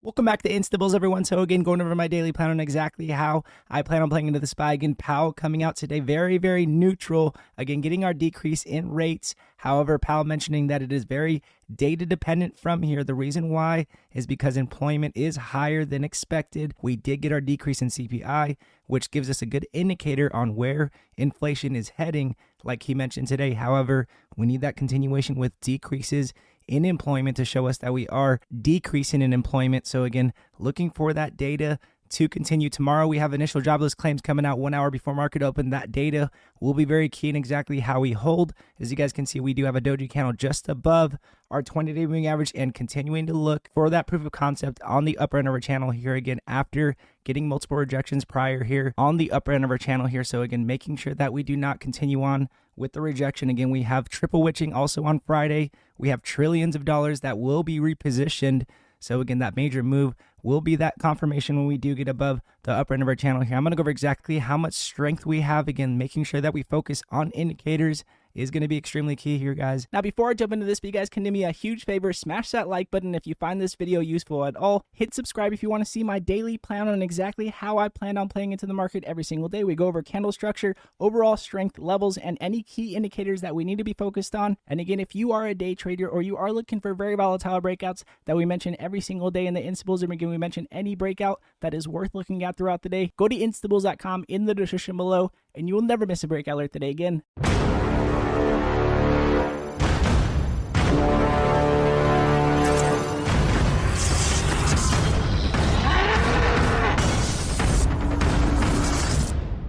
Welcome back to Instables, everyone. So again, going over my daily plan on exactly how I plan on playing into the SPY. Again, Powell coming out today very, very neutral. Again, getting our decrease in rates. However, Powell mentioning that it is very data dependent from here. The reason why is because employment is higher than expected. We did get our decrease in CPI, which gives us a good indicator on where inflation is heading, like he mentioned today. However, we need that continuation with decreases in employment to show us that we are decreasing in employment. So again, looking for that data to continue. Tomorrow we have initial jobless claims coming out 1 hour before market open. That data will be very key in exactly how we hold. As you guys can see, we do have a doji candle just above our 20-day moving average and continuing to look for that proof of concept on the upper end of our channel here again after getting multiple rejections prior here on the upper end of our channel here. So again, making sure that we do not continue on with the rejection. Again, we have triple witching also on Friday. We have trillions of dollars that will be repositioned. So again, that major move will be that confirmation when we do get above the upper end of our channel here. I'm going to go over exactly how much strength we have. Again, making sure that we focus on indicators is going to be extremely key here, guys. Now, before I jump into this, you guys can do me a huge favor. Smash that like button if you find this video useful at all. Hit subscribe if you want to see my daily plan on exactly how I plan on playing into the market every single day. We go over candle structure, overall strength levels, and any key indicators that we need to be focused on. And again, if you are a day trader or you are looking for very volatile breakouts that we mention every single day in the Instables, and again, we mention any breakout that is worth looking at throughout the day, go to instables.com in the description below, and you will never miss a breakout alert today again.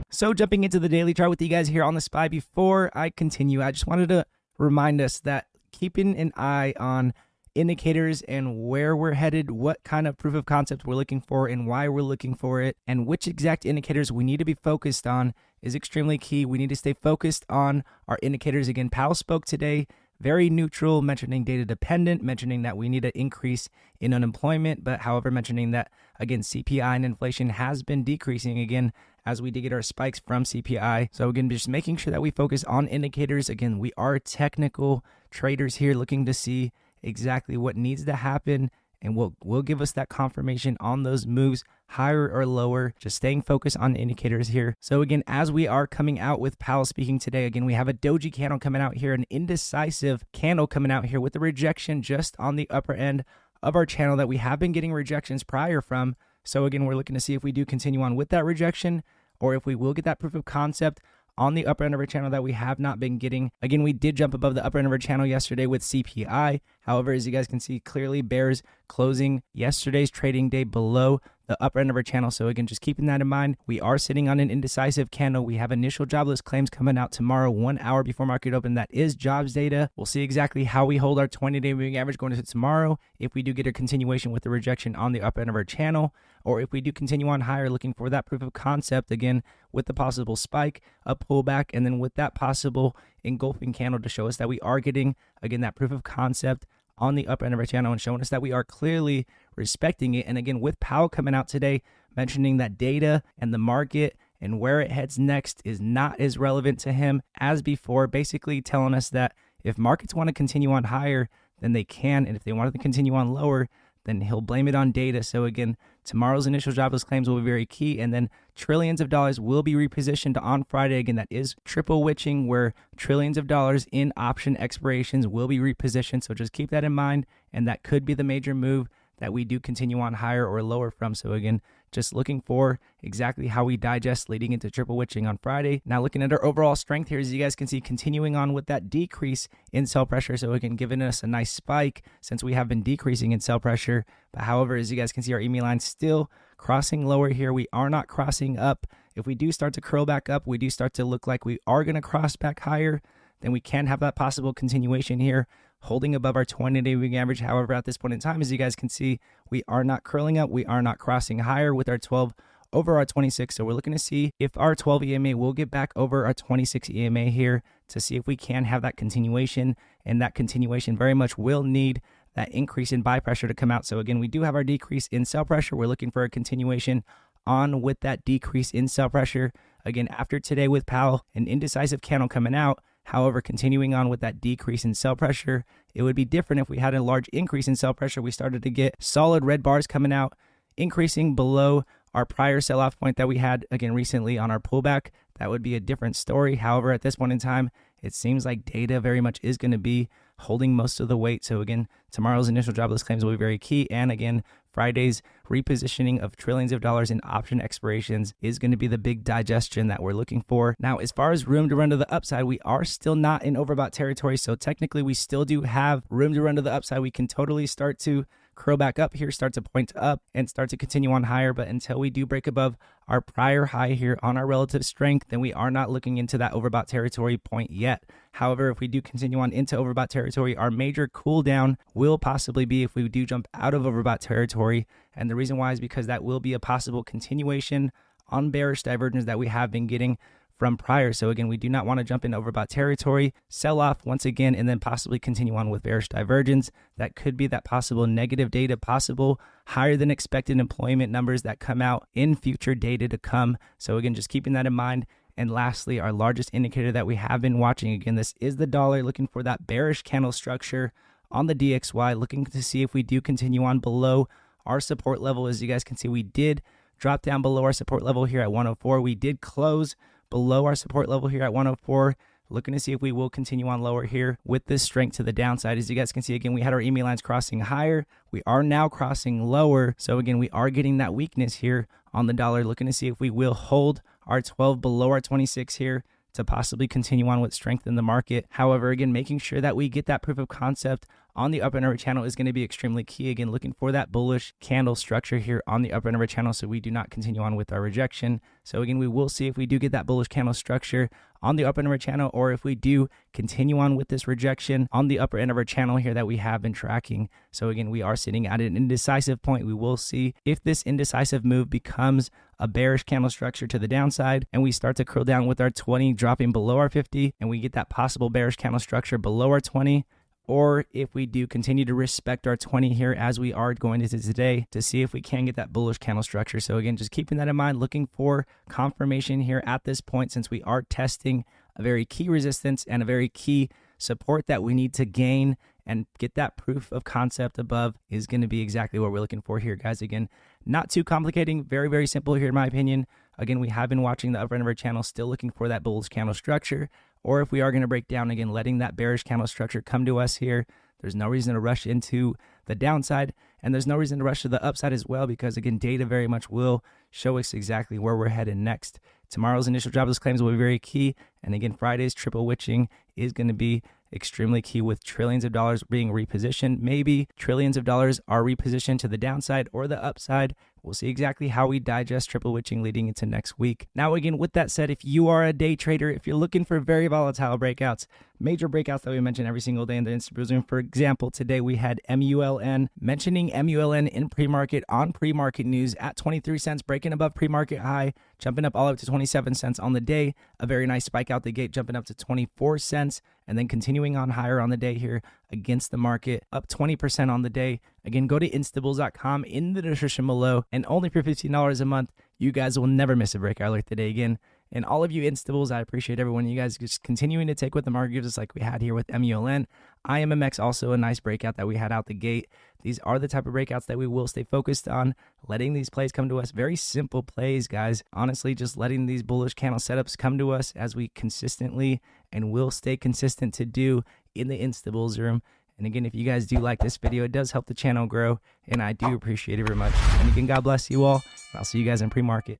So jumping into the daily chart with you guys here on the SPY, before I continue, I just wanted to remind us that keeping an eye on indicators and where we're headed, what kind of proof of concept we're looking for and why we're looking for it, and which exact indicators we need to be focused on is extremely key. We need to stay focused on our indicators. Again, Powell spoke today, very neutral, mentioning data dependent, mentioning that we need an increase in unemployment, but however, mentioning that, again, CPI and inflation has been decreasing again as we did get our spikes from CPI. So again, just making sure that we focus on indicators. Again, we are technical traders here looking to see exactly what needs to happen, and will give us that confirmation on those moves, higher or lower, just staying focused on indicators here. So again, as we are coming out with Powell speaking today, again, we have a doji candle coming out here, an indecisive candle coming out here with the rejection just on the upper end of our channel that we have been getting rejections prior from. So again, we're looking to see if we do continue on with that rejection or if we will get that proof of concept on the upper end of our channel that we have not been getting. Again, we did jump above the upper end of our channel yesterday with CPI. However, as you guys can see clearly, bears closing yesterday's trading day below the upper end of our channel. So again, just keeping that in mind, we are sitting on an indecisive candle. We have initial jobless claims coming out tomorrow, 1 hour before market open. That is jobs data. We'll see exactly how we hold our 20-day moving average going into tomorrow, if we do get a continuation with the rejection on the upper end of our channel, or if we do continue on higher looking for that proof of concept, again, with the possible spike, a pullback, and then with that possible engulfing candle to show us that we are getting, again, that proof of concept on the upper end of our channel and showing us that we are clearly respecting it. And again, with Powell coming out today, mentioning that data and the market and where it heads next is not as relevant to him as before, basically telling us that if markets want to continue on higher, then they can. And if they want to continue on lower, then he'll blame it on data. So again, tomorrow's initial jobless claims will be very key. And then trillions of dollars will be repositioned on Friday. Again, that is triple witching, where trillions of dollars in option expirations will be repositioned. So just keep that in mind. And that could be the major move that we do continue on higher or lower from. So again, just looking for exactly how we digest leading into triple witching on Friday. Now looking at our overall strength here, as you guys can see, continuing on with that decrease in sell pressure. So again, giving us a nice spike since we have been decreasing in sell pressure. But however, as you guys can see, our EMA line still crossing lower here. We are not crossing up. If we do start to curl back up, we do start to look like we are going to cross back higher, then we can have that possible continuation here, holding above our 20-day moving average. However, at this point in time, as you guys can see, we are not curling up. We are not crossing higher with our 12 over our 26. So we're looking to see if our 12 EMA will get back over our 26 EMA here to see if we can have that continuation. And that continuation very much will need that increase in buy pressure to come out. So again, we do have our decrease in sell pressure. We're looking for a continuation on with that decrease in sell pressure. Again, after today with Powell, an indecisive candle coming out, However, continuing on with that decrease in sell pressure, it would be different if we had a large increase in sell pressure. We started to get solid red bars coming out, increasing below our prior sell-off point that we had, again, recently on our pullback. That would be a different story. However, at this point in time, it seems like data very much is going to be holding most of the weight. So again, tomorrow's initial jobless claims will be very key. And again, Friday's repositioning of trillions of dollars in option expirations is going to be the big digestion that we're looking for. Now, as far as room to run to the upside, we are still not in overbought territory. So technically, we still do have room to run to the upside. We can totally start to curl back up here, start to point up, and start to continue on higher. But until we do break above our prior high here on our relative strength, then we are not looking into that overbought territory point yet. However, if we do continue on into overbought territory, our major cool down will possibly be if we do jump out of overbought territory. And the reason why is because that will be a possible continuation on bearish divergence that we have been getting from prior. So again, we do not want to jump into overbought territory, sell off once again, and then possibly continue on with bearish divergence. That could be that possible negative data, possible higher than expected employment numbers that come out in future data to come. So again, just keeping that in mind. And lastly, our largest indicator that we have been watching, again, this is the dollar, looking for that bearish candle structure on the DXY, looking to see if we do continue on below our support level. As you guys can see, we did drop down below our support level here at 104. We did close below our support level here at 104. Looking to see if we will continue on lower here with this strength to the downside. As you guys can see, again, we had our EMA lines crossing higher. We are now crossing lower. So again, we are getting that weakness here on the dollar. Looking to see if we will hold our 12 below our 26 here to possibly continue on with strength in the market. However, again, making sure that we get that proof of concept on the upper end of our channel is going to be extremely key. Again, looking for that bullish candle structure here on the upper end of our channel so we do not continue on with our rejection. So again, we will see if we do get that bullish candle structure on the upper end of our channel, or if we do continue on with this rejection on the upper end of our channel here that we have been tracking. So again, we are sitting at an indecisive point. We will see if this indecisive move becomes a bearish candle structure to the downside and we start to curl down with our 20 dropping below our 50 and we get that possible bearish candle structure below our 20, or if we do continue to respect our 20 here as we are going into today to see if we can get that bullish candle structure. So again, just keeping that in mind, looking for confirmation here at this point, since we are testing a very key resistance and a very key support that we need to gain and get that proof of concept above is going to be exactly what we're looking for here, guys. Again, not too complicating, very, very simple here in my opinion. Again, we have been watching the upper end of our channel, still looking for that bullish candle structure. Or if we are going to break down, again, letting that bearish candle structure come to us here. There's no reason to rush into the downside, and there's no reason to rush to the upside as well, because again, data very much will show us exactly where we're headed next. Tomorrow's initial jobless claims will be very key, and again, Friday's triple witching is going to be extremely key, with trillions of dollars being repositioned. Maybe trillions of dollars are repositioned to the downside or the upside. We'll see exactly how we digest triple witching leading into next week. Now, again, with that said, if you are a day trader, if you're looking for very volatile breakouts, major breakouts that we mention every single day in the Insta Room, for example, today we had MULN, mentioning MULN in pre-market on pre-market news at 23 cents, breaking above pre-market high, jumping up all up to 27 cents on the day. A very nice spike out the gate, jumping up to 24 cents, and then continuing on higher on the day here against the market, up 20% on the day. Again, go to instables.com in the description below, and only for $15 a month, you guys will never miss a breakout alert today. Again, and all of you Instables, I appreciate everyone. You guys just continuing to take what the market gives us, like we had here with MULN. IMMX, also a nice breakout that we had out the gate. These are the type of breakouts that we will stay focused on, letting these plays come to us. Very simple plays, guys. Honestly, just letting these bullish candle setups come to us as we consistently and will stay consistent to do in the Instables room. And again, if you guys do like this video, it does help the channel grow, and I do appreciate it very much. And again, God bless you all. I'll see you guys in pre-market.